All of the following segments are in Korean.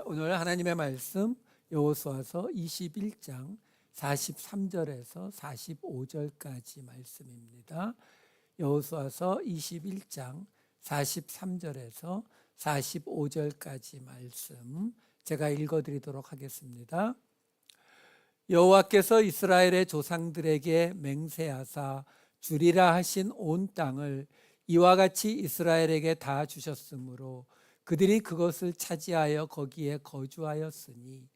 오늘 하나님의 말씀 여호수아서 21장 43절에서 45절까지 말씀입니다. 여호수아서 21장 43절에서 45절까지 말씀 제가 읽어드리도록 하겠습니다. 여호와께서 이스라엘의 조상들에게 맹세하사 주리라 하신 온 땅을 이와 같이 이스라엘에게 다 주셨으므로 그들이 그것을 차지하여 거기에 거주하였으니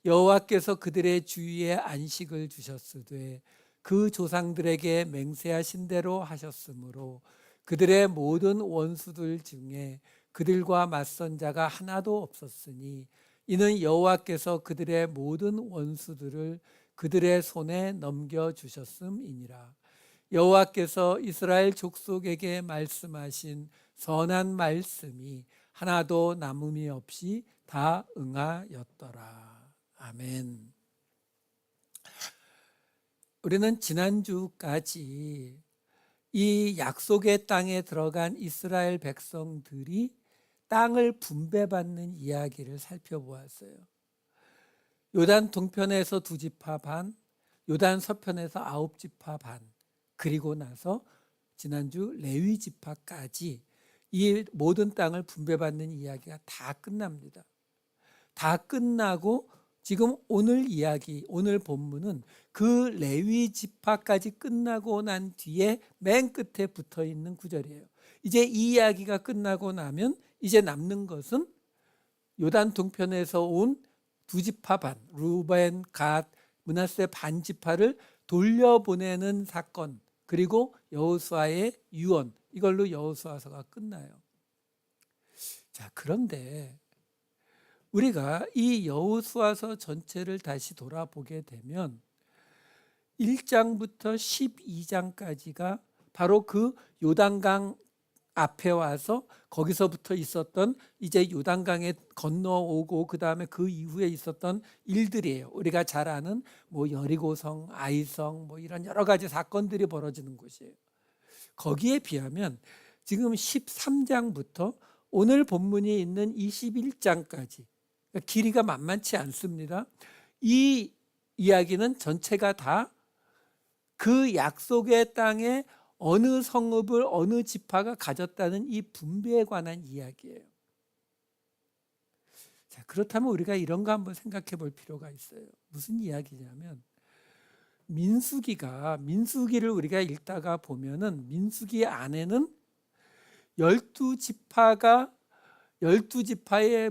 여호와께서 그들의 주위에 안식을 주셨으되 그 조상들에게 맹세하신 대로 하셨으므로 그들의 모든 원수들 중에 그들과 맞선 자가 하나도 없었으니 이는 여호와께서 그들의 모든 원수들을 그들의 손에 넘겨주셨음이니라. 여호와께서 이스라엘 족속에게 말씀하신 선한 말씀이 하나도 남음이 없이 다 응하였더라. 아멘. 우리는 지난주까지 이 약속의 땅에 들어간 이스라엘 백성들이 땅을 분배받는 이야기를 살펴보았어요. 요단 동편에서 2지파 반, 요단 서편에서 9지파 반, 그리고 나서 지난주 레위 지파까지 이 모든 땅을 분배받는 이야기가 다 끝납니다. 다 끝나고 지금 오늘 이야기, 오늘 본문은 그 레위 지파까지 끝나고 난 뒤에 맨 끝에 붙어 있는 구절이에요. 이제 이 이야기가 끝나고 나면 이제 남는 것은 요단 동편에서 온 2지파 반, 루벤, 갓, 므낫세 반 지파를 돌려보내는 사건, 그리고 여호수아의 유언, 이걸로 여호수아서가 끝나요. 자, 그런데 우리가 이 여호수아서 전체를 다시 돌아보게 되면 1장부터 12장까지가 바로 그 요단강 앞에 와서 거기서부터 있었던 이제 요단강에 건너오고 그 다음에 그 이후에 있었던 일들이에요. 우리가 잘 아는 뭐 여리고성, 아이성 뭐 이런 여러 가지 사건들이 벌어지는 곳이에요. 거기에 비하면 지금 13장부터 오늘 본문이 있는 21장까지 길이가 만만치 않습니다. 이 이야기는 전체가 다 그 약속의 땅에 어느 성읍을 어느 지파가 가졌다는 이 분배에 관한 이야기예요. 자, 그렇다면 우리가 이런 거 한번 생각해 볼 필요가 있어요. 무슨 이야기냐면 민수기를 우리가 읽다가 보면은 민수기 안에는 12지파의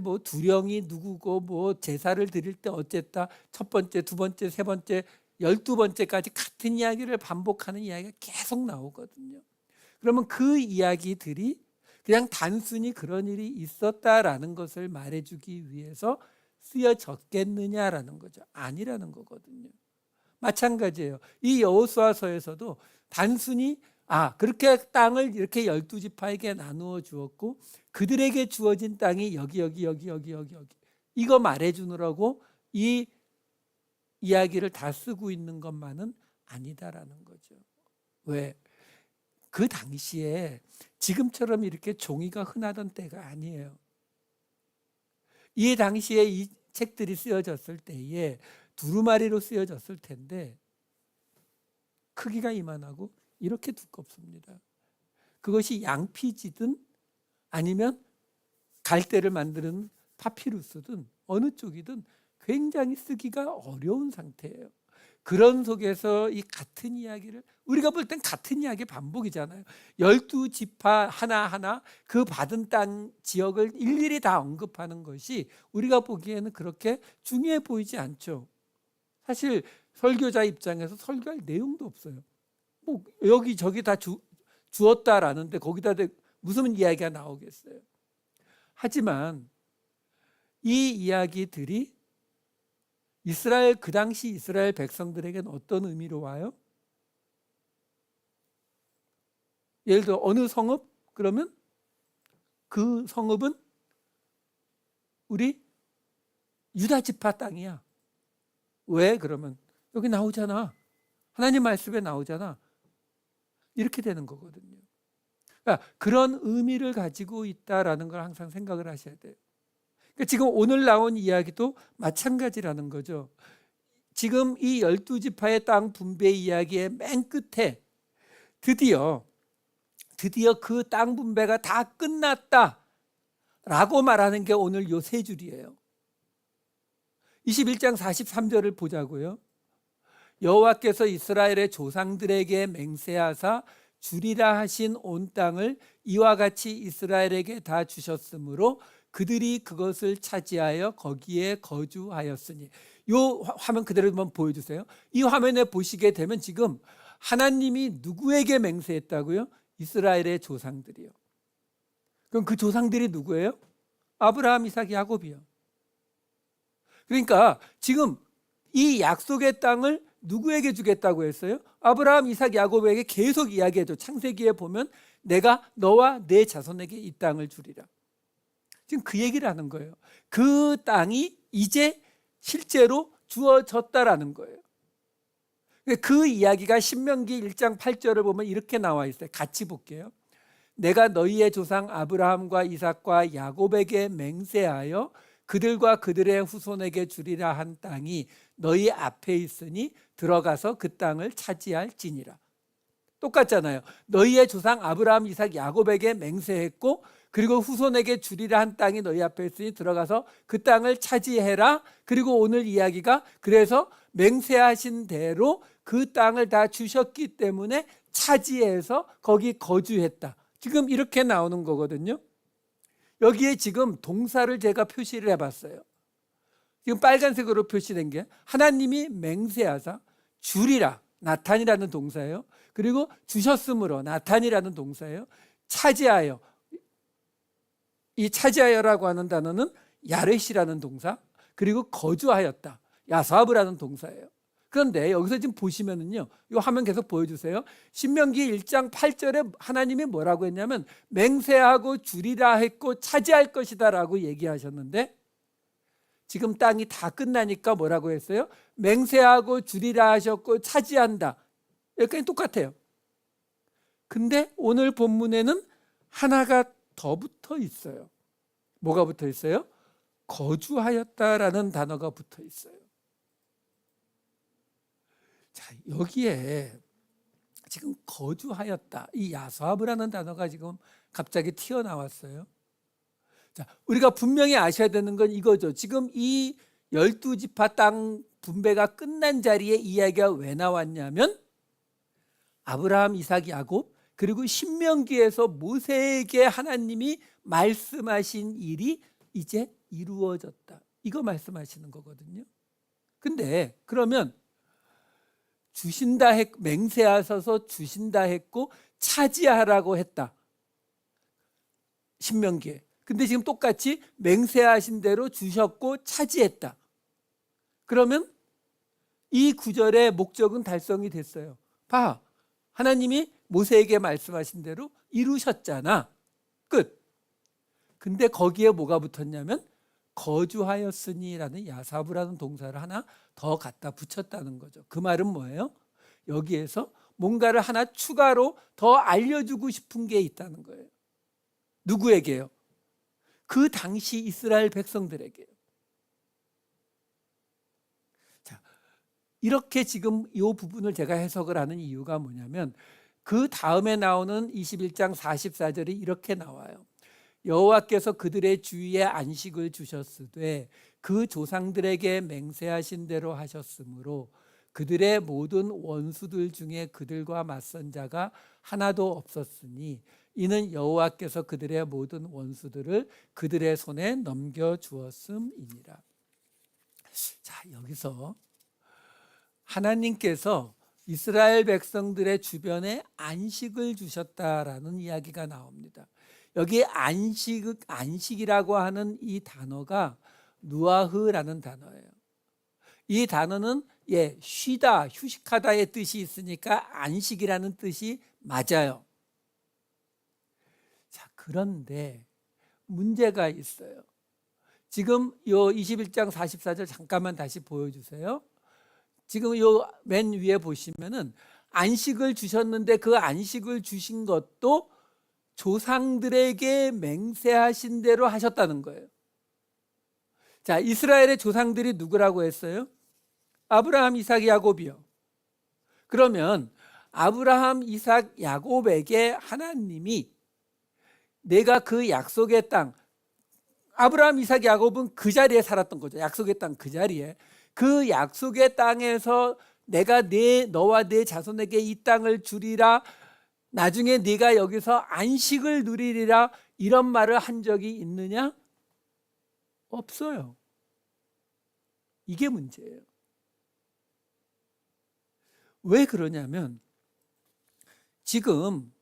뭐 두령이 누구고 뭐 제사를 드릴 때 어쨌다 첫 번째, 두 번째, 세 번째, 12번째까지 같은 이야기를 반복하는 이야기가 계속 나오거든요. 그러면 그 이야기들이 그냥 단순히 그런 일이 있었다라는 것을 말해주기 위해서 쓰여졌겠느냐라는 거죠. 아니라는 거거든요. 마찬가지예요. 이 여호수아서에서도 단순히 그렇게 땅을 이렇게 12지파에게 나누어 주었고 그들에게 주어진 땅이 여기 이거 말해주느라고 이 이야기를 다 쓰고 있는 것만은 아니다라는 거죠. 왜? 그 당시에 지금처럼 이렇게 종이가 흔하던 때가 아니에요. 이 당시에 이 책들이 쓰여졌을 때에 두루마리로 쓰여졌을 텐데 크기가 이만하고 이렇게 두껍습니다. 그것이 양피지든 아니면 갈대를 만드는 파피루스든 어느 쪽이든 굉장히 쓰기가 어려운 상태예요. 그런 속에서 이 같은 이야기를 우리가 볼 땐 같은 이야기 반복이잖아요. 12지파 하나하나 그 받은 땅 지역을 일일이 다 언급하는 것이 우리가 보기에는 그렇게 중요해 보이지 않죠. 사실 설교자 입장에서 설교할 내용도 없어요. 뭐 여기저기 다 주었다라는데 거기다 무슨 이야기가 나오겠어요. 하지만 이 이야기들이 그 당시 이스라엘 백성들에게는 어떤 의미로 와요? 예를 들어 어느 성읍? 그러면 그 성읍은 우리 유다 지파 땅이야. 왜? 그러면 여기 나오잖아. 하나님 말씀에 나오잖아. 이렇게 되는 거거든요. 그러니까 그런 의미를 가지고 있다라는 걸 항상 생각을 하셔야 돼요. 지금 오늘 나온 이야기도 마찬가지라는 거죠. 지금 이 12지파의 땅 분배 이야기의 맨 끝에 드디어 그 땅 분배가 다 끝났다라고 말하는 게 오늘 요 세 줄이에요. 21장 43절을 보자고요. 여호와께서 이스라엘의 조상들에게 맹세하사 주리라 하신 온 땅을 이와 같이 이스라엘에게 다 주셨으므로 그들이 그것을 차지하여 거기에 거주하였으니. 요 화면 그대로 한번 보여주세요. 이 화면에 보시게 되면 지금 하나님이 누구에게 맹세했다고요? 이스라엘의 조상들이요. 그럼 그 조상들이 누구예요? 아브라함, 이삭, 야곱이요. 그러니까 지금 이 약속의 땅을 누구에게 주겠다고 했어요? 아브라함, 이삭, 야곱에게 계속 이야기해줘. 창세기에 보면 내가 너와 내 자손에게 이 땅을 주리라. 지금 그 얘기를 하는 거예요. 그 땅이 이제 실제로 주어졌다라는 거예요. 그 이야기가 신명기 1장 8절을 보면 이렇게 나와 있어요. 같이 볼게요. 내가 너희의 조상 아브라함과 이삭과 야곱에게 맹세하여 그들과 그들의 후손에게 주리라 한 땅이 너희 앞에 있으니 들어가서 그 땅을 차지할지니라. 똑같잖아요. 너희의 조상 아브라함, 이삭, 야곱에게 맹세했고 그리고 후손에게 주리라 한 땅이 너희 앞에 있으니 들어가서 그 땅을 차지해라. 그리고 오늘 이야기가 그래서 맹세하신 대로 그 땅을 다 주셨기 때문에 차지해서 거기 거주했다. 지금 이렇게 나오는 거거든요. 여기에 지금 동사를 제가 표시를 해봤어요. 지금 빨간색으로 표시된 게 하나님이 맹세하사 주리라, 나탄이라는 동사예요. 그리고 주셨으므로, 나탄이라는 동사예요. 차지하여, 이 차지하여라고 하는 단어는 야렛이라는 동사, 그리고 거주하였다, 야사브라는 동사예요. 그런데 여기서 지금 보시면은요, 이 화면 계속 보여주세요. 신명기 1장 8절에 하나님이 뭐라고 했냐면 맹세하고 주리라 했고 차지할 것이다 라고 얘기하셨는데 지금 땅이 다 끝나니까 뭐라고 했어요? 맹세하고 주리라 하셨고 차지한다. 여기까지 똑같아요. 근데 오늘 본문에는 하나가 더 붙어 있어요. 뭐가 붙어 있어요? 거주하였다라는 단어가 붙어 있어요. 자, 여기에 지금 거주하였다, 이 야사브라는 단어가 지금 갑자기 튀어나왔어요. 자, 우리가 분명히 아셔야 되는 건 이거죠. 지금 이 12지파 땅 분배가 끝난 자리에 이야기가 왜 나왔냐면 아브라함, 이삭, 야곱 그리고 신명기에서 모세에게 하나님이 말씀하신 일이 이제 이루어졌다, 이거 말씀하시는 거거든요. 근데 그러면 주신다 맹세하셔서 주신다 했고 차지하라고 했다, 신명기에. 근데 지금 똑같이 맹세하신 대로 주셨고 차지했다. 그러면 이 구절의 목적은 달성이 됐어요. 봐, 하나님이 모세에게 말씀하신 대로 이루셨잖아. 끝. 근데 거기에 뭐가 붙었냐면 거주하였으니라는 야사브라는 동사를 하나 더 갖다 붙였다는 거죠. 그 말은 뭐예요? 여기에서 뭔가를 하나 추가로 더 알려주고 싶은 게 있다는 거예요. 누구에게요? 그 당시 이스라엘 백성들에게요. 자, 이렇게 지금 이 부분을 제가 해석을 하는 이유가 뭐냐면 그 다음에 나오는 21장 44절이 이렇게 나와요. 여호와께서 그들의 주위에 안식을 주셨으되 그 조상들에게 맹세하신 대로 하셨으므로 그들의 모든 원수들 중에 그들과 맞선 자가 하나도 없었으니 이는 여호와께서 그들의 모든 원수들을 그들의 손에 넘겨주었음이니라. 자, 여기서 하나님께서 이스라엘 백성들의 주변에 안식을 주셨다라는 이야기가 나옵니다. 여기 안식이라고 하는 이 단어가 누아흐라는 단어예요. 이 단어는 쉬다, 휴식하다의 뜻이 있으니까 안식이라는 뜻이 맞아요. 자, 그런데 문제가 있어요. 지금 요 21장 44절 잠깐만 다시 보여주세요. 지금 요 맨 위에 보시면은 안식을 주셨는데 그 안식을 주신 것도 조상들에게 맹세하신 대로 하셨다는 거예요. 자, 이스라엘의 조상들이 누구라고 했어요? 아브라함, 이삭, 야곱이요. 그러면 아브라함, 이삭, 야곱에게 하나님이 내가 그 약속의 땅, 아브라함, 이삭, 야곱은 그 자리에 살았던 거죠. 약속의 땅 그 자리에. 그 약속의 땅에서 내가 너와 내 자손에게 이 땅을 주리라, 나중에 네가 여기서 안식을 누리리라, 이런 말을 한 적이 있느냐? 없어요. 이게 문제예요. 왜 그러냐면 지금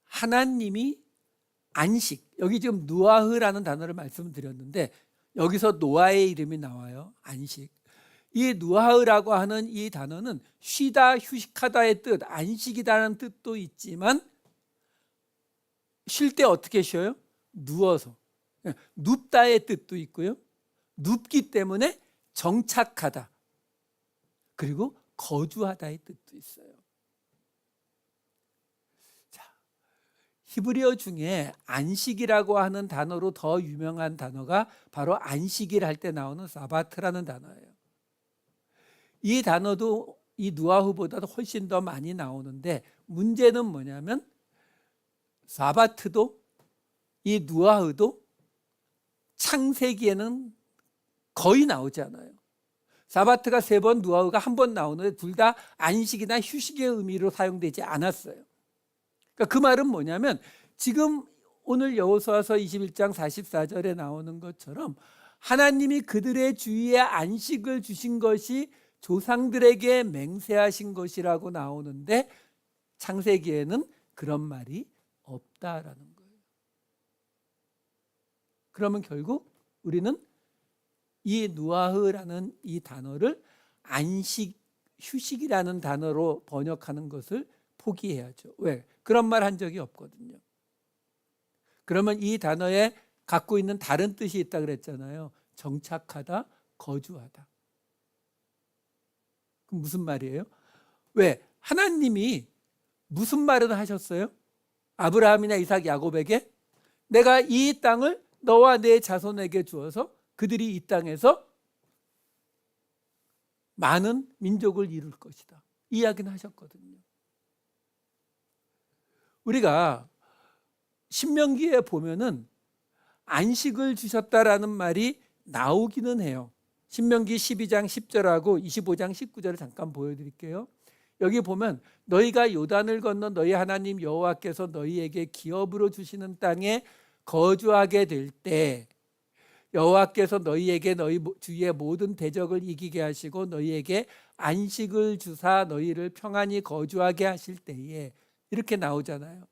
하나님이 안식, 여기 지금 누아흐라는 단어를 말씀드렸는데 여기서 노아의 이름이 나와요. 안식. 이 누아흐라고 하는 이 단어는 쉬다, 휴식하다의 뜻, 안식이라는 뜻도 있지만 쉴 때 어떻게 쉬어요? 누워서. 눕다의 뜻도 있고요. 눕기 때문에 정착하다, 그리고 거주하다의 뜻도 있어요. 자, 히브리어 중에 안식이라고 하는 단어로 더 유명한 단어가 바로 안식일 할 때 나오는 사바트라는 단어예요. 이 단어도 이 누아흐보다도 훨씬 더 많이 나오는데 문제는 뭐냐면 사바트도 이 누아흐도 창세기에는 거의 나오지 않아요. 사바트가 3번, 누아흐가 1번 나오는데 둘 다 안식이나 휴식의 의미로 사용되지 않았어요. 그러니까 그 말은 뭐냐면 지금 오늘 여호수아서 21장 44절에 나오는 것처럼 하나님이 그들의 주위에 안식을 주신 것이 조상들에게 맹세하신 것이라고 나오는데 창세기에는 그런 말이 없다라는 거예요. 그러면 결국 우리는 이 누아흐라는 이 단어를 안식, 휴식이라는 단어로 번역하는 것을 포기해야죠. 왜? 그런 말 한 적이 없거든요. 그러면 이 단어에 갖고 있는 다른 뜻이 있다 그랬잖아요. 정착하다, 거주하다. 그럼 무슨 말이에요? 왜? 하나님이 무슨 말을 하셨어요? 아브라함이나 이삭, 야곱에게 내가 이 땅을 너와 내 자손에게 주어서 그들이 이 땅에서 많은 민족을 이룰 것이다, 이 이야기는 하셨거든요. 우리가 신명기에 보면은 안식을 주셨다라는 말이 나오기는 해요. 신명기 12장 10절하고 25장 19절을 잠깐 보여드릴게요. 여기 보면 너희가 요단을 건너 너희 하나님 여호와께서 너희에게 기업으로 주시는 땅에 거주하게 될 때 여호와께서 너희에게 너희 주위의 모든 대적을 이기게 하시고 너희에게 안식을 주사 너희를 평안히 거주하게 하실 때에, 이렇게 나오잖아요.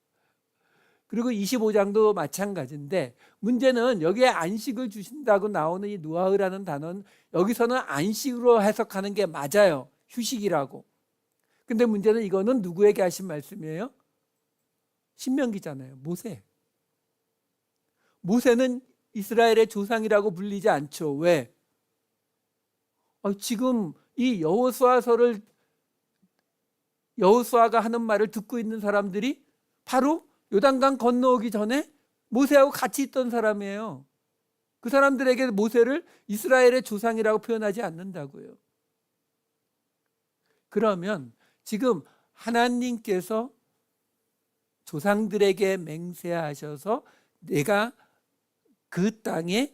그리고 25장도 마찬가지인데 문제는 여기에 안식을 주신다고 나오는 이 누아흐라는 단어는 여기서는 안식으로 해석하는 게 맞아요. 휴식이라고. 근데 문제는 이거는 누구에게 하신 말씀이에요? 신명기잖아요. 모세. 모세는 이스라엘의 조상이라고 불리지 않죠. 왜? 지금 이 여호수아가 하는 말을 듣고 있는 사람들이 바로 요단강 건너오기 전에 모세하고 같이 있던 사람이에요. 그 사람들에게 모세를 이스라엘의 조상이라고 표현하지 않는다고요. 그러면 지금 하나님께서 조상들에게 맹세하셔서 내가 그 땅에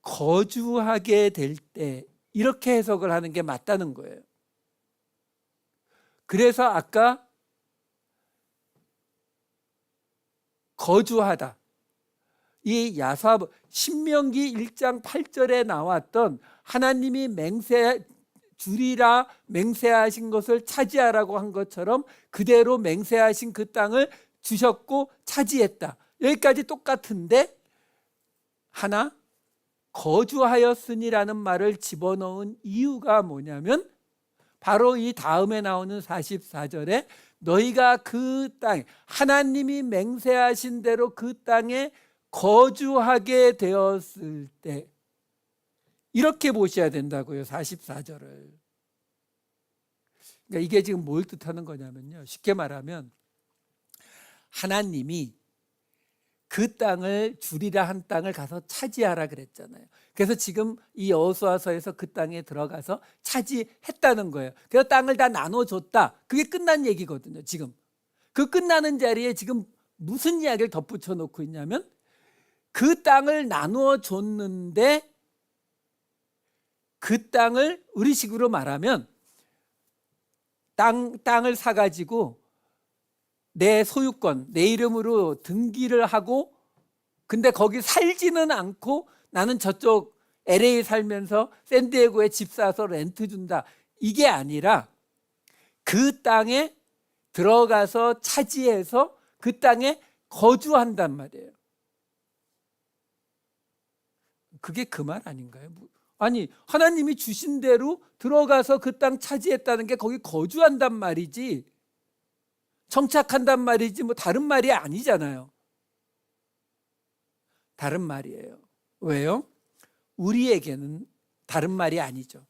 거주하게 될 때, 이렇게 해석을 하는 게 맞다는 거예요. 그래서 아까 거주하다, 이 야사브 신명기 1장 8절에 나왔던 하나님이 주리라 맹세하신 것을 차지하라고 한 것처럼 그대로 맹세하신 그 땅을 주셨고 차지했다, 여기까지 똑같은데 하나, 거주하였으니라는 말을 집어넣은 이유가 뭐냐면 바로 이 다음에 나오는 44절에 너희가 그 땅, 하나님이 맹세하신 대로 그 땅에 거주하게 되었을 때, 이렇게 보셔야 된다고요. 44절을. 그러니까 이게 지금 뭘 뜻하는 거냐면요, 쉽게 말하면 하나님이 그 땅을 주리라 한 땅을 가서 차지하라 그랬잖아요. 그래서 지금 이 여호수아서에서 그 땅에 들어가서 차지했다는 거예요. 그래서 땅을 다 나눠줬다. 그게 끝난 얘기거든요. 지금 그 끝나는 자리에 지금 무슨 이야기를 덧붙여 놓고 있냐면 그 땅을 나누어 줬는데 그 땅을 우리식으로 말하면 땅을 사가지고 내 소유권, 내 이름으로 등기를 하고 근데 거기 살지는 않고 나는 저쪽 LA 살면서 샌디에고에 집 사서 렌트 준다. 이게 아니라 그 땅에 들어가서 차지해서 그 땅에 거주한단 말이에요. 그게 그 말 아닌가요? 아니 하나님이 주신 대로 들어가서 그 땅 차지했다는 게 거기 거주한단 말이지 정착한단 말이지 뭐 다른 말이 아니잖아요. 다른 말이에요. 왜요? 우리에게는 다른 말이 아니죠.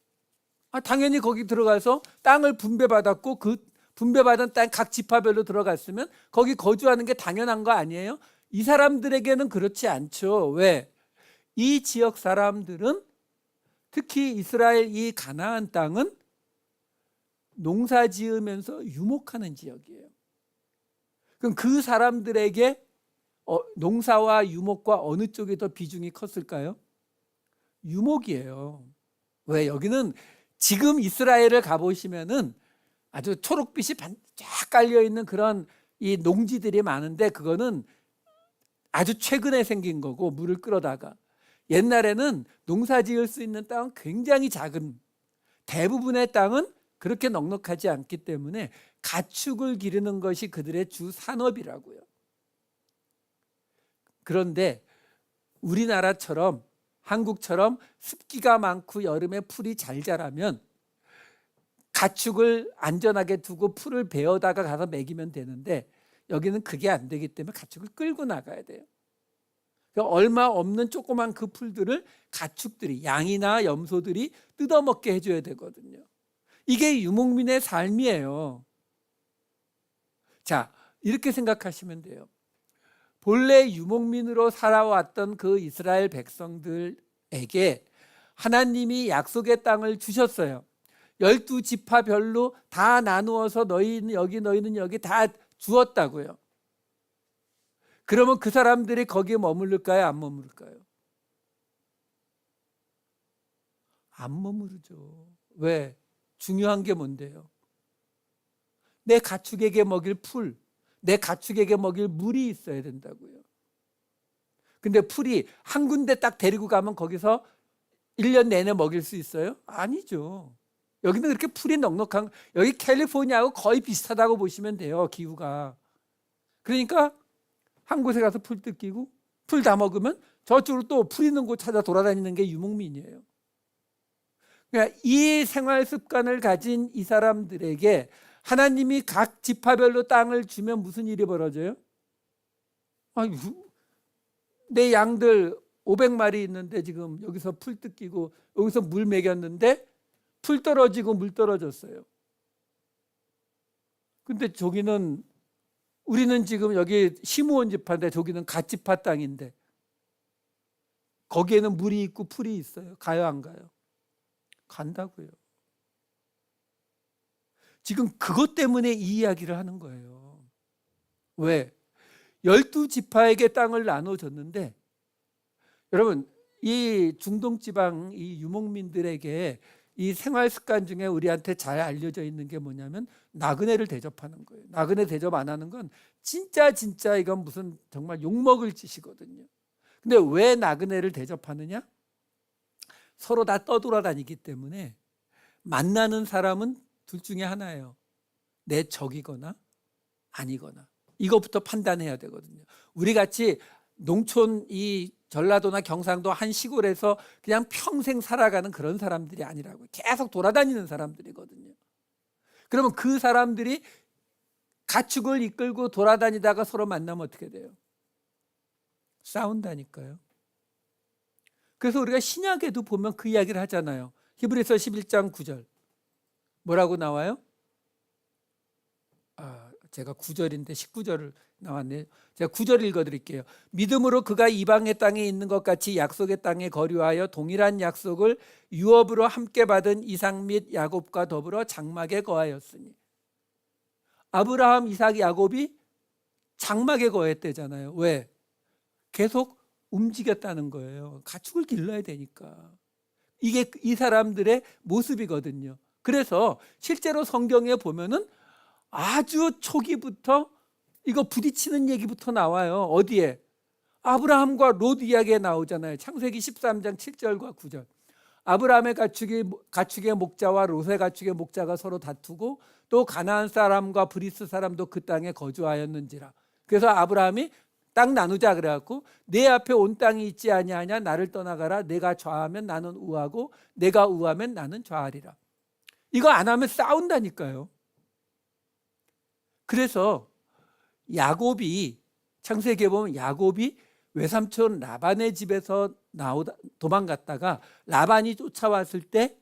당연히 거기 들어가서 땅을 분배받았고 그 분배받은 땅 각 지파별로 들어갔으면 거기 거주하는 게 당연한 거 아니에요? 이 사람들에게는 그렇지 않죠. 왜? 이 지역 사람들은 특히 이스라엘 이 가나안 땅은 농사 지으면서 유목하는 지역이에요. 그럼 그 사람들에게 농사와 유목과 어느 쪽이 더 비중이 컸을까요? 유목이에요. 왜? 여기는 지금 이스라엘을 가보시면은 아주 초록빛이 반짝 깔려있는 그런 이 농지들이 많은데 그거는 아주 최근에 생긴 거고 물을 끌어다가 옛날에는 농사 지을 수 있는 땅은 굉장히 작은 대부분의 땅은 그렇게 넉넉하지 않기 때문에 가축을 기르는 것이 그들의 주 산업이라고요. 그런데 우리나라처럼 한국처럼 습기가 많고 여름에 풀이 잘 자라면 가축을 안전하게 두고 풀을 베어다가 가서 먹이면 되는데 여기는 그게 안 되기 때문에 가축을 끌고 나가야 돼요. 얼마 없는 조그만 그 풀들을 가축들이 양이나 염소들이 뜯어먹게 해줘야 되거든요. 이게 유목민의 삶이에요. 자, 이렇게 생각하시면 돼요. 본래 유목민으로 살아왔던 그 이스라엘 백성들에게 하나님이 약속의 땅을 주셨어요. 12지파별로 다 나누어서 너희는 여기 너희는 여기 다 주었다고요. 그러면 그 사람들이 거기에 머무를까요? 안 머무를까요? 안 머무르죠. 왜? 중요한 게 뭔데요? 내 가축에게 먹일 풀, 내 가축에게 먹일 물이 있어야 된다고요. 근데 풀이 한 군데 딱 데리고 가면 거기서 1년 내내 먹일 수 있어요? 아니죠. 여기는 그렇게 풀이 넉넉한, 여기 캘리포니아하고 거의 비슷하다고 보시면 돼요. 기후가. 그러니까 한 곳에 가서 풀 뜯기고 풀 다 먹으면 저쪽으로 또 풀 있는 곳 찾아 돌아다니는 게 유목민이에요. 그러니까 이 생활 습관을 가진 이 사람들에게 하나님이 각 지파별로 땅을 주면 무슨 일이 벌어져요? 내 양들 500마리 있는데 지금 여기서 풀 뜯기고 여기서 물 먹였는데 풀 떨어지고 물 떨어졌어요. 근데 저기는 우리는 지금 여기 시므온 지파인데 저기는 갓 지파 땅인데 거기에는 물이 있고 풀이 있어요. 가요 안 가요? 간다고요. 지금 그것 때문에 이 이야기를 하는 거예요. 왜? 12지파에게 땅을 나눠줬는데 여러분 이 중동지방 이 유목민들에게 이 생활 습관 중에 우리한테 잘 알려져 있는 게 뭐냐면 나그네를 대접하는 거예요. 나그네 대접 안 하는 건 진짜 이건 무슨 정말 욕먹을 짓이거든요. 근데 왜 나그네를 대접하느냐? 서로 다 떠돌아다니기 때문에 만나는 사람은 둘 중에 하나예요. 내 적이거나 아니거나. 이것부터 판단해야 되거든요. 우리 같이 농촌 이 전라도나 경상도 한 시골에서 그냥 평생 살아가는 그런 사람들이 아니라고. 계속 돌아다니는 사람들이거든요. 그러면 그 사람들이 가축을 이끌고 돌아다니다가 서로 만나면 어떻게 돼요? 싸운다니까요. 그래서 우리가 신약에도 보면 그 이야기를 하잖아요. 히브리서 11장 9절 뭐라고 나와요? 제가 9절인데 19절을 나왔네요. 제가 9절 읽어드릴게요. 믿음으로 그가 이방의 땅에 있는 것 같이 약속의 땅에 거류하여 동일한 약속을 유업으로 함께 받은 이삭 및 야곱과 더불어 장막에 거하였으니. 아브라함, 이삭, 야곱이 장막에 거했대잖아요. 왜? 계속 움직였다는 거예요. 가축을 길러야 되니까. 이게 이 사람들의 모습이거든요. 그래서 실제로 성경에 보면은 아주 초기부터 이거 부딪히는 얘기부터 나와요. 어디에? 아브라함과 롯 이야기에 나오잖아요. 창세기 13장 7절과 9절. 아브라함의 가축의 목자와 롯의 가축의 목자가 서로 다투고 또 가나안 사람과 브리스 사람도 그 땅에 거주하였는지라. 그래서 아브라함이 땅 나누자 그래갖고 내 앞에 온 땅이 있지 아니하냐, 나를 떠나가라. 내가 좌하면 나는 우하고 내가 우하면 나는 좌하리라. 이거 안 하면 싸운다니까요. 그래서 야곱이, 창세기에 보면 야곱이 외삼촌 라반의 집에서 도망갔다가 라반이 쫓아왔을 때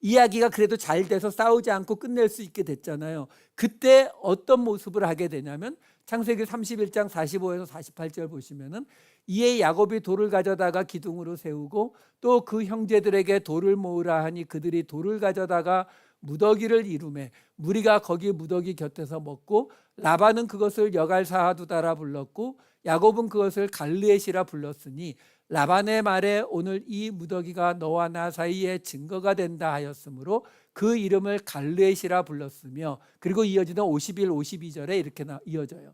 이야기가 그래도 잘 돼서 싸우지 않고 끝낼 수 있게 됐잖아요. 그때 어떤 모습을 하게 되냐면 창세기 31장 45에서 48절 보시면은 이에 야곱이 돌을 가져다가 기둥으로 세우고 또 그 형제들에게 돌을 모으라 하니 그들이 돌을 가져다가 무더기를 이루매 무리가 거기 무더기 곁에서 먹고 라반은 그것을 여갈사하두다라 불렀고 야곱은 그것을 갈르엣이라 불렀으니 라반의 말에 오늘 이 무더기가 너와 나 사이에 증거가 된다 하였으므로 그 이름을 갈르엣이라 불렀으며, 그리고 이어지는 51, 52절에 이렇게 이어져요.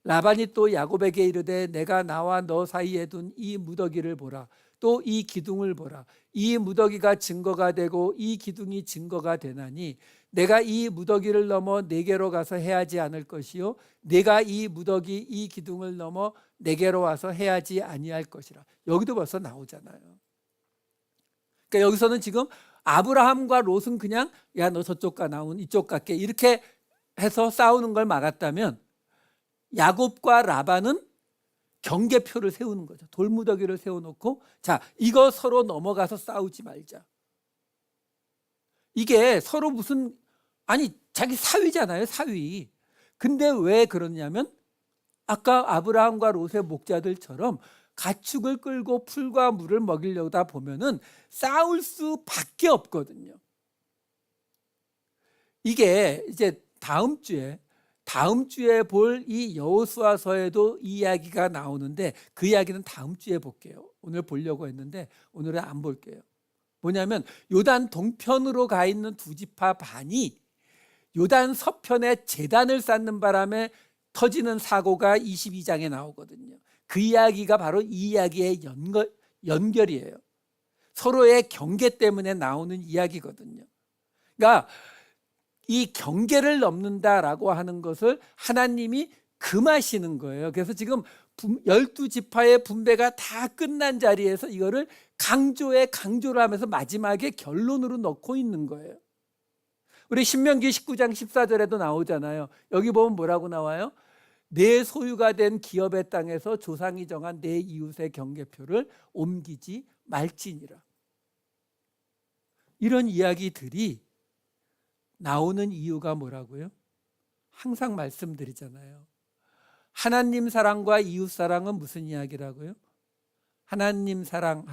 라반이 또 야곱에게 이르되 내가 나와 너 사이에 둔 이 무더기를 보라. 또 이 기둥을 보라. 이 무더기가 증거가 되고 이 기둥이 증거가 되나니 내가 이 무더기를 넘어 내게로 가서 해하지 않을 것이요 내가 이 무더기 이 기둥을 넘어 내게로 와서 해하지 아니할 것이라. 여기도 벌써 나오잖아요. 그러니까 여기서는 지금 아브라함과 롯은 그냥 야 너 저쪽 가 나온 이쪽 갈게 이렇게 해서 싸우는 걸 막았다면 야곱과 라반은 경계표를 세우는 거죠. 돌무더기를 세워놓고 자 이거 서로 넘어가서 싸우지 말자. 이게 서로 무슨 자기 사위잖아요. 사위. 근데 왜 그러냐면 아까 아브라함과 롯의 목자들처럼 가축을 끌고 풀과 물을 먹이려다 보면은 싸울 수밖에 없거든요. 이게 이제 다음 주에 볼 이 여호수아서에도 이 이야기가 나오는데 그 이야기는 다음 주에 볼게요. 오늘 보려고 했는데 오늘은 안 볼게요. 뭐냐면 요단 동편으로 가 있는 두 지파 반이 요단 서편에 제단을 쌓는 바람에 터지는 사고가 22장에 나오거든요. 그 이야기가 바로 이 이야기의 연결이에요. 서로의 경계 때문에 나오는 이야기거든요. 그러니까 이 경계를 넘는다라고 하는 것을 하나님이 금하시는 거예요. 그래서 지금 12지파의 분배가 다 끝난 자리에서 이거를 강조를 하면서 마지막에 결론으로 넣고 있는 거예요. 우리 신명기 19장 14절에도 나오잖아요. 여기 보면 뭐라고 나와요? 내 소유가 된 기업의 땅에서 조상이 정한 내 이웃의 경계표를 옮기지 말지니라. 이런 이야기들이 나오는 이유가 뭐라고요? 항상 말씀드리잖아요. 하나님 사랑과 이웃 사랑은 무슨 이야기라고요? 하나님 사랑이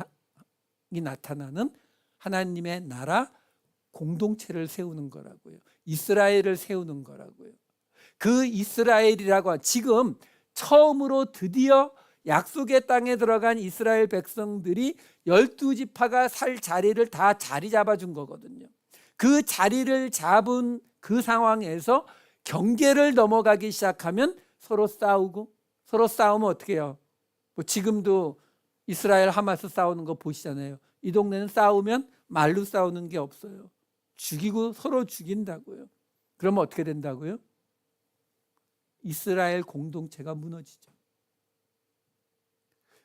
나타나는 하나님의 나라 공동체를 세우는 거라고요. 이스라엘을 세우는 거라고요. 그 이스라엘이라고 지금 처음으로 드디어 약속의 땅에 들어간 이스라엘 백성들이 12지파가 살 자리를 다 자리 잡아준 거거든요. 그 자리를 잡은 그 상황에서 경계를 넘어가기 시작하면 서로 싸우면 어떻게 해요? 뭐 지금도 이스라엘 하마스 싸우는 거 보시잖아요. 이 동네는 싸우면 말로 싸우는 게 없어요. 죽이고 서로 죽인다고요. 그러면 어떻게 된다고요? 이스라엘 공동체가 무너지죠.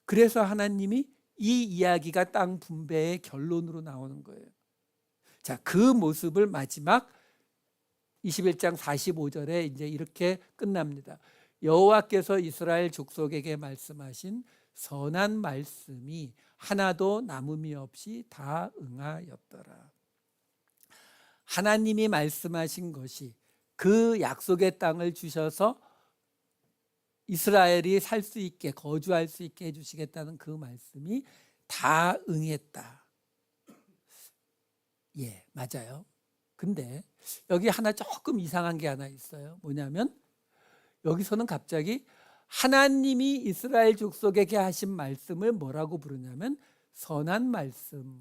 그래서 하나님이 이 이야기가 땅 분배의 결론으로 나오는 거예요. 자, 그 모습을 마지막 21장 45절에 이제 이렇게 끝납니다. 여호와께서 이스라엘 족속에게 말씀하신 선한 말씀이 하나도 남음이 없이 다 응하였더라. 하나님이 말씀하신 것이 그 약속의 땅을 주셔서 이스라엘이 살 수 있게 거주할 수 있게 해주시겠다는 그 말씀이 다 응했다. 예, 맞아요. 근데 여기 하나 조금 이상한 게 하나 있어요. 뭐냐면 여기서는 갑자기 하나님이 이스라엘 족속에게 하신 말씀을 뭐라고 부르냐면 선한 말씀,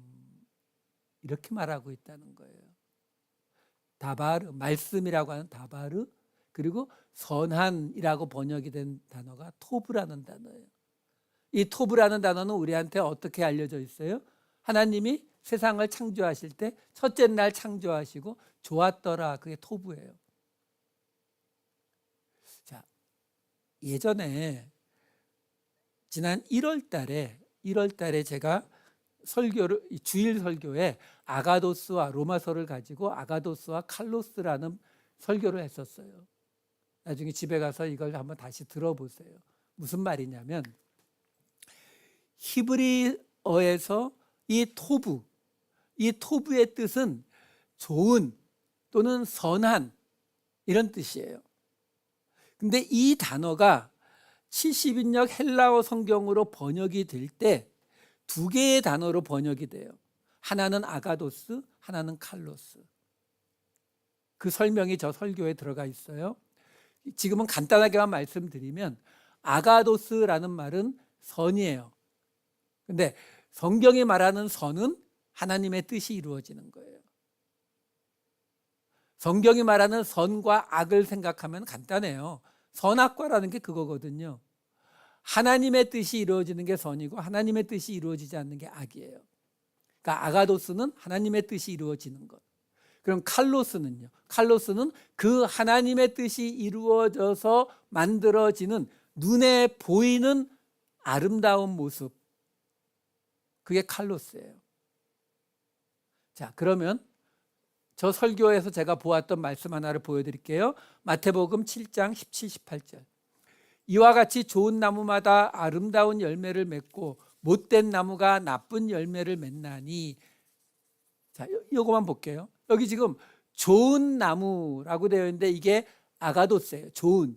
이렇게 말하고 있다는 거예요. 다바르, 말씀이라고 하는 다바르, 그리고 선한이라고 번역이 된 단어가 토브라는 단어예요. 이 토브라는 단어는 우리한테 어떻게 알려져 있어요? 하나님이 세상을 창조하실 때 첫째 날 창조하시고 좋았더라, 그게 토브예요. 자, 예전에 지난 1월 달에 제가 설교를, 주일 설교에 아가도스와 로마서를 가지고 아가도스와 칼로스라는 설교를 했었어요. 나중에 집에 가서 이걸 한번 다시 들어보세요. 무슨 말이냐면 히브리어에서 이 토브의 뜻은 좋은 또는 선한, 이런 뜻이에요. 근데 이 단어가 70인역 헬라어 성경으로 번역이 될 때 두 개의 단어로 번역이 돼요. 하나는 아가도스, 하나는 칼로스. 그 설명이 저 설교에 들어가 있어요. 지금은 간단하게만 말씀드리면 아가도스라는 말은 선이에요. 근데 성경이 말하는 선은 하나님의 뜻이 이루어지는 거예요. 성경이 말하는 선과 악을 생각하면 간단해요. 선악과라는 게 그거거든요. 하나님의 뜻이 이루어지는 게 선이고 하나님의 뜻이 이루어지지 않는 게 악이에요. 그러니까 아가도스는 하나님의 뜻이 이루어지는 것. 그럼 칼로스는요? 칼로스는 그 하나님의 뜻이 이루어져서 만들어지는 눈에 보이는 아름다운 모습, 그게 칼로스예요. 자, 그러면 저 설교에서 제가 보았던 말씀 하나를 보여드릴게요. 마태복음 7장 17, 18절. 이와 같이 좋은 나무마다 아름다운 열매를 맺고 못된 나무가 나쁜 열매를 맺나니. 자, 이거만 볼게요. 여기 지금 좋은 나무라고 되어 있는데 이게 아가도스예요. 좋은.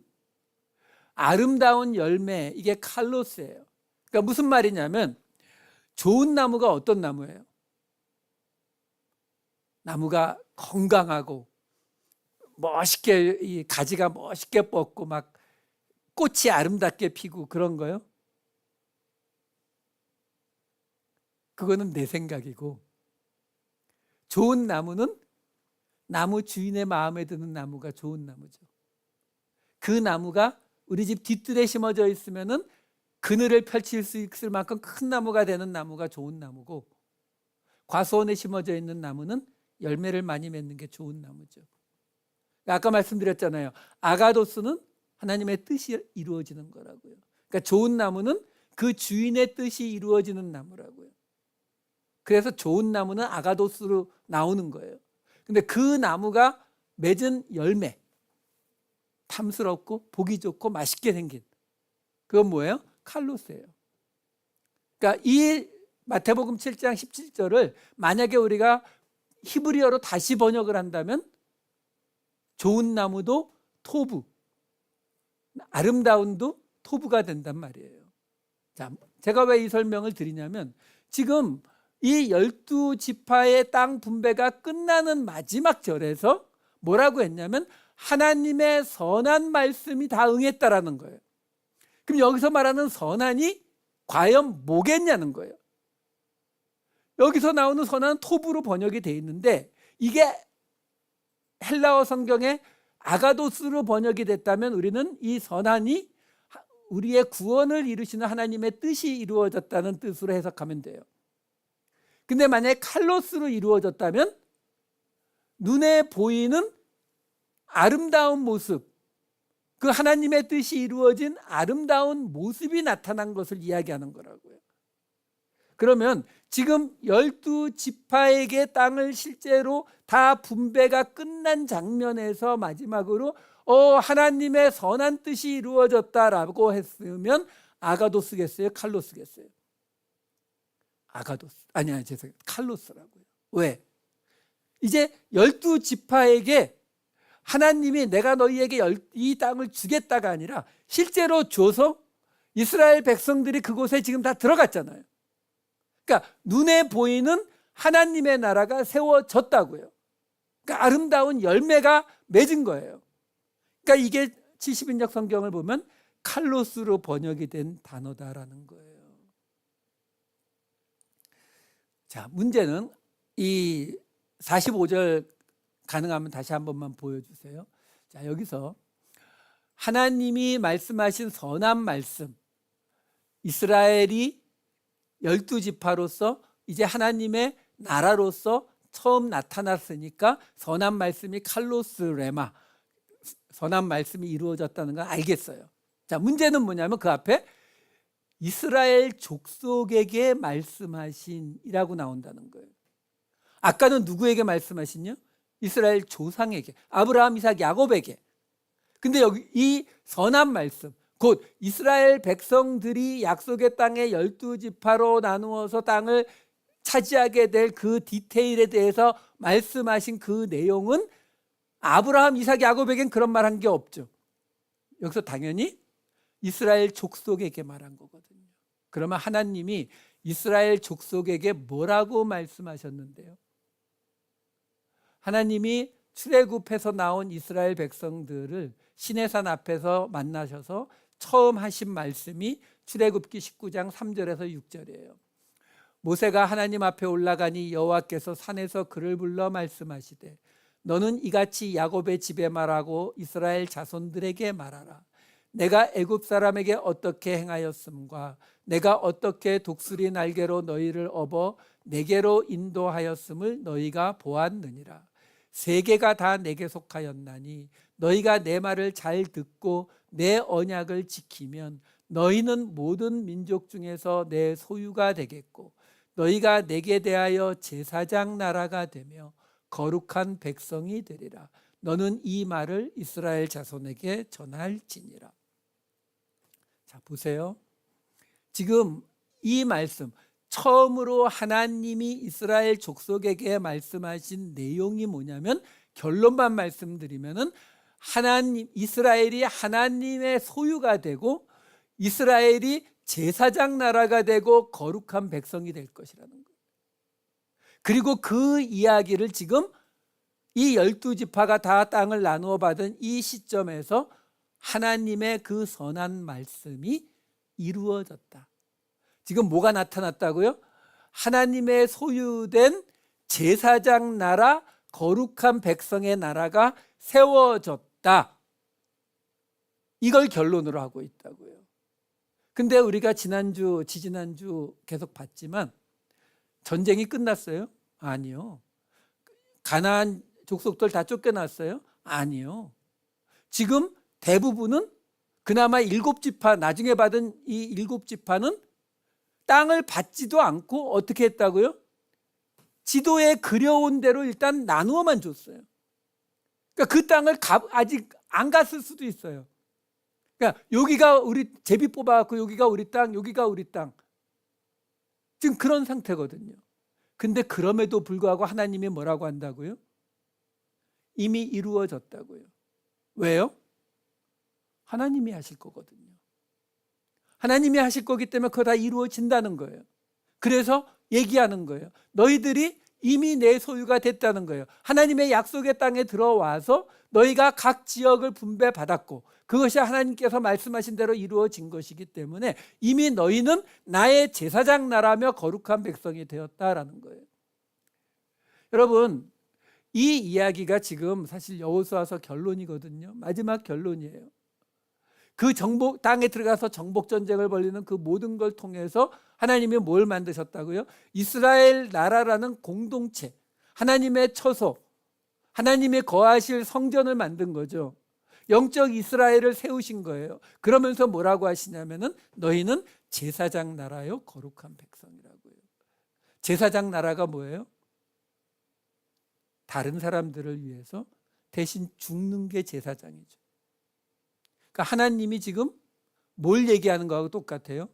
아름다운 열매, 이게 칼로스예요. 그러니까 무슨 말이냐면 좋은 나무가 어떤 나무예요? 나무가 건강하고 멋있게, 이 가지가 멋있게 뻗고 막 꽃이 아름답게 피고 그런 거요? 그거는 내 생각이고, 좋은 나무는 나무 주인의 마음에 드는 나무가 좋은 나무죠. 그 나무가 우리 집 뒤뜰에 심어져 있으면은 그늘을 펼칠 수 있을 만큼 큰 나무가 되는 나무가 좋은 나무고, 과수원에 심어져 있는 나무는 열매를 많이 맺는 게 좋은 나무죠. 아까 말씀드렸잖아요. 아가도스는 하나님의 뜻이 이루어지는 거라고요. 그러니까 좋은 나무는 그 주인의 뜻이 이루어지는 나무라고요. 그래서 좋은 나무는 아가도스로 나오는 거예요. 근데 그 나무가 맺은 열매, 탐스럽고 보기 좋고 맛있게 생긴, 그건 뭐예요? 칼로스예요. 그러니까 이 마태복음 7장 17절을 만약에 우리가 히브리어로 다시 번역을 한다면 좋은 나무도 토부, 아름다움도 토부가 된단 말이에요. 자, 제가 왜 이 설명을 드리냐면 지금 이 12지파의 땅 분배가 끝나는 마지막 절에서 뭐라고 했냐면 하나님의 선한 말씀이 다 응했다라는 거예요. 그럼 여기서 말하는 선한이 과연 뭐겠냐는 거예요. 여기서 나오는 선한은 토부로 번역이 되어 있는데 이게 헬라어 성경에 아가도스로 번역이 됐다면 우리는 이 선한이 우리의 구원을 이루시는 하나님의 뜻이 이루어졌다는 뜻으로 해석하면 돼요. 근데 만약에 칼로스로 이루어졌다면 눈에 보이는 아름다운 모습, 그 하나님의 뜻이 이루어진 아름다운 모습이 나타난 것을 이야기하는 거라고요. 그러면 지금 12지파에게 땅을 실제로 다 분배가 끝난 장면에서 마지막으로 하나님의 선한 뜻이 이루어졌다라고 했으면 아가도스겠어요? 칼로스겠어요? 아가도스. 아니야, 죄송해요. 칼로스라고요. 왜? 이제 12지파에게 하나님이 내가 너희에게 이 땅을 주겠다가 아니라 실제로 줘서 이스라엘 백성들이 그곳에 지금 다 들어갔잖아요. 그러니까 눈에 보이는 하나님의 나라가 세워졌다고요. 그러니까 아름다운 열매가 맺은 거예요. 그러니까 이게 70인역 성경을 보면 칼로스로 번역이 된 단어다라는 거예요. 자, 문제는 이 45절 가능하면 다시 한 번만 보여주세요. 자, 여기서 하나님이 말씀하신 선한 말씀, 이스라엘이 12지파로서 이제 하나님의 나라로서 처음 나타났으니까 선한 말씀이 칼로스 레마, 선한 말씀이 이루어졌다는 걸 알겠어요. 자, 문제는 뭐냐면 그 앞에 이스라엘 족속에게 말씀하신이라고 나온다는 거예요. 아까는 누구에게 말씀하신요? 이스라엘 조상에게, 아브라함, 이삭, 야곱에게. 근데 여기 이 선한 말씀, 곧 이스라엘 백성들이 약속의 땅에 12지파로 나누어서 땅을 차지하게 될 그 디테일에 대해서 말씀하신 그 내용은 아브라함, 이삭, 야곱에겐 그런 말 한 게 없죠. 여기서 당연히 이스라엘 족속에게 말한 거거든요. 그러면 하나님이 이스라엘 족속에게 뭐라고 말씀하셨는데요? 하나님이 출애굽해서 나온 이스라엘 백성들을 시내산 앞에서 만나셔서 처음 하신 말씀이 출애굽기 19장 3절에서 6절이에요. 모세가 하나님 앞에 올라가니 여호와께서 산에서 그를 불러 말씀하시되 너는 이같이 야곱의 집에 말하고 이스라엘 자손들에게 말하라. 내가 애굽 사람에게 어떻게 행하였음과 내가 어떻게 독수리 날개로 너희를 업어 내게로 인도하였음을 너희가 보았느니라. 세계가 다 내게 속하였나니 너희가 내 말을 잘 듣고 내 언약을 지키면 너희는 모든 민족 중에서 내 소유가 되겠고 너희가 내게 대하여 제사장 나라가 되며 거룩한 백성이 되리라. 너는 이 말을 이스라엘 자손에게 전할지니라. 자, 보세요. 지금 이 말씀, 처음으로 하나님이 이스라엘 족속에게 말씀하신 내용이 뭐냐면, 결론만 말씀드리면은 하나님, 이스라엘이 하나님의 소유가 되고 이스라엘이 제사장 나라가 되고 거룩한 백성이 될 것이라는 거예요. 그리고 그 이야기를 지금 이 12지파가 다 땅을 나누어 받은 이 시점에서 하나님의 그 선한 말씀이 이루어졌다. 지금 뭐가 나타났다고요? 하나님의 소유된 제사장 나라, 거룩한 백성의 나라가 세워졌다. 이걸 결론으로 하고 있다고요. 근데 우리가 지난주, 지지난주 계속 봤지만 전쟁이 끝났어요? 아니요. 가나안 족속들 다 쫓겨났어요? 아니요. 지금 대부분은 그나마 7지파, 나중에 받은 이 7지파는 땅을 받지도 않고 어떻게 했다고요? 지도에 그려온 대로 일단 나누어만 줬어요. 그러니까 그 땅을 아직 안 갔을 수도 있어요. 그러니까 여기가 우리 제비 뽑아갖고 여기가 우리 땅, 여기가 우리 땅. 지금 그런 상태거든요. 근데 그럼에도 불구하고 하나님이 뭐라고 한다고요? 이미 이루어졌다고요. 왜요? 하나님이 하실 거거든요. 하나님이 하실 거기 때문에 그거 다 이루어진다는 거예요. 그래서 얘기하는 거예요. 너희들이 이미 내 소유가 됐다는 거예요. 하나님의 약속의 땅에 들어와서 너희가 각 지역을 분배받았고 그것이 하나님께서 말씀하신 대로 이루어진 것이기 때문에 이미 너희는 나의 제사장 나라며 거룩한 백성이 되었다라는 거예요. 여러분, 이 이야기가 지금 사실 여호수아서 결론이거든요. 마지막 결론이에요. 그 정복 땅에 들어가서 정복 전쟁을 벌이는 그 모든 걸 통해서 하나님이 뭘 만드셨다고요? 이스라엘 나라라는 공동체, 하나님의 처소, 하나님이 거하실 성전을 만든 거죠. 영적 이스라엘을 세우신 거예요. 그러면서 뭐라고 하시냐면은 너희는 제사장 나라요 거룩한 백성이라고요. 제사장 나라가 뭐예요? 다른 사람들을 위해서 대신 죽는 게 제사장이죠. 그러니까 하나님이 지금 뭘 얘기하는 거하고 똑같아요.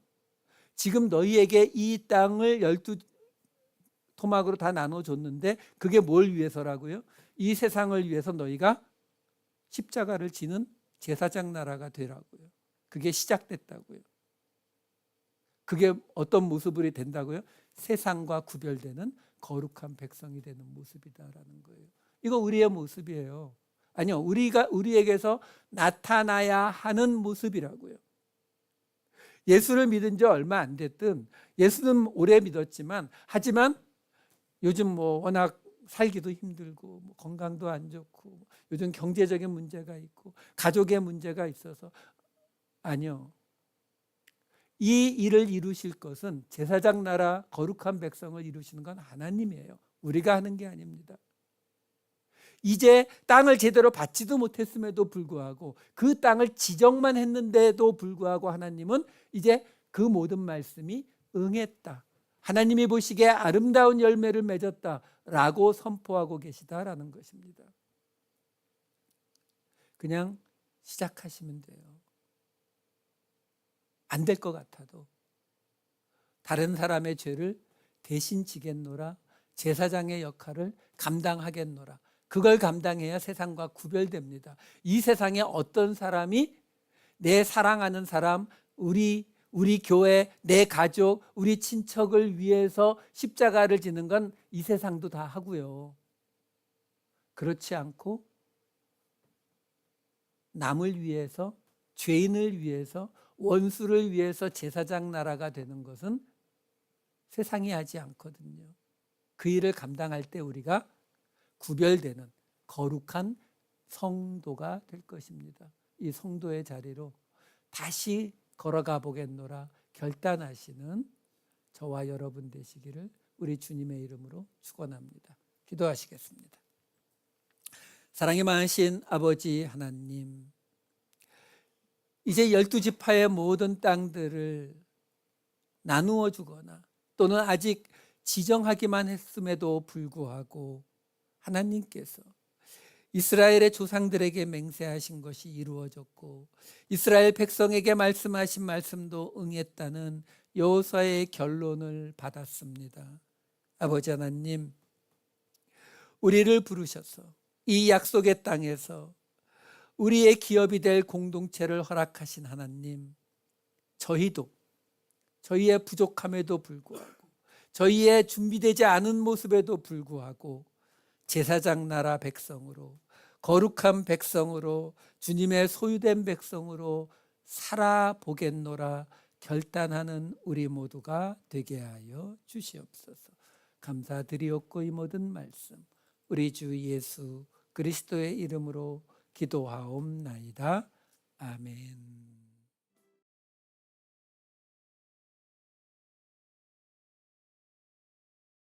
지금 너희에게 이 땅을 12토막으로 다 나눠줬는데 그게 뭘 위해서라고요? 이 세상을 위해서 너희가 십자가를 지는 제사장 나라가 되라고요. 그게 시작됐다고요. 그게 어떤 모습이 된다고요? 세상과 구별되는 거룩한 백성이 되는 모습이다라는 거예요. 이거 우리의 모습이에요. 아니요, 우리에게서 나타나야 하는 모습이라고요. 예수를 믿은 지 얼마 안 됐든, 예수는 오래 믿었지만, 하지만 요즘 워낙 살기도 힘들고 건강도 안 좋고 요즘 경제적인 문제가 있고 가족의 문제가 있어서, 아니요, 이 일을 이루실 것은 제사장 나라 거룩한 백성을 이루시는 건 하나님이에요. 우리가 하는 게 아닙니다. 이제 땅을 제대로 받지도 못했음에도 불구하고, 그 땅을 지정만 했는데도 불구하고 하나님은 이제 그 모든 말씀이 응했다, 하나님이 보시기에 아름다운 열매를 맺었다라고 선포하고 계시다라는 것입니다. 그냥 시작하시면 돼요. 안 될 것 같아도 다른 사람의 죄를 대신 지겠노라, 제사장의 역할을 감당하겠노라. 그걸 감당해야 세상과 구별됩니다. 이 세상에 어떤 사람이 내 사랑하는 사람, 우리 교회, 내 가족, 우리 친척을 위해서 십자가를 지는 건 이 세상도 다 하고요. 그렇지 않고 남을 위해서, 죄인을 위해서, 원수를 위해서 제사장 나라가 되는 것은 세상이 하지 않거든요. 그 일을 감당할 때 우리가 구별되는 거룩한 성도가 될 것입니다. 이 성도의 자리로 다시 걸어가 보겠노라 결단하시는 저와 여러분 되시기를 우리 주님의 이름으로 축원합니다. 기도하시겠습니다. 사랑이 많으신 아버지 하나님, 이제 12지파의 모든 땅들을 나누어 주거나 또는 아직 지정하기만 했음에도 불구하고 하나님께서 이스라엘의 조상들에게 맹세하신 것이 이루어졌고 이스라엘 백성에게 말씀하신 말씀도 응했다는 여호수아의 결론을 받았습니다. 아버지 하나님, 우리를 부르셔서 이 약속의 땅에서 우리의 기업이 될 공동체를 허락하신 하나님, 저희의 부족함에도 불구하고 저희의 준비되지 않은 모습에도 불구하고 제사장 나라 백성으로, 거룩한 백성으로, 주님의 소유된 백성으로 살아보겠노라 결단하는 우리 모두가 되게 하여 주시옵소서. 감사드리옵고 이 모든 말씀 우리 주 예수 그리스도의 이름으로 기도하옵나이다. 아멘.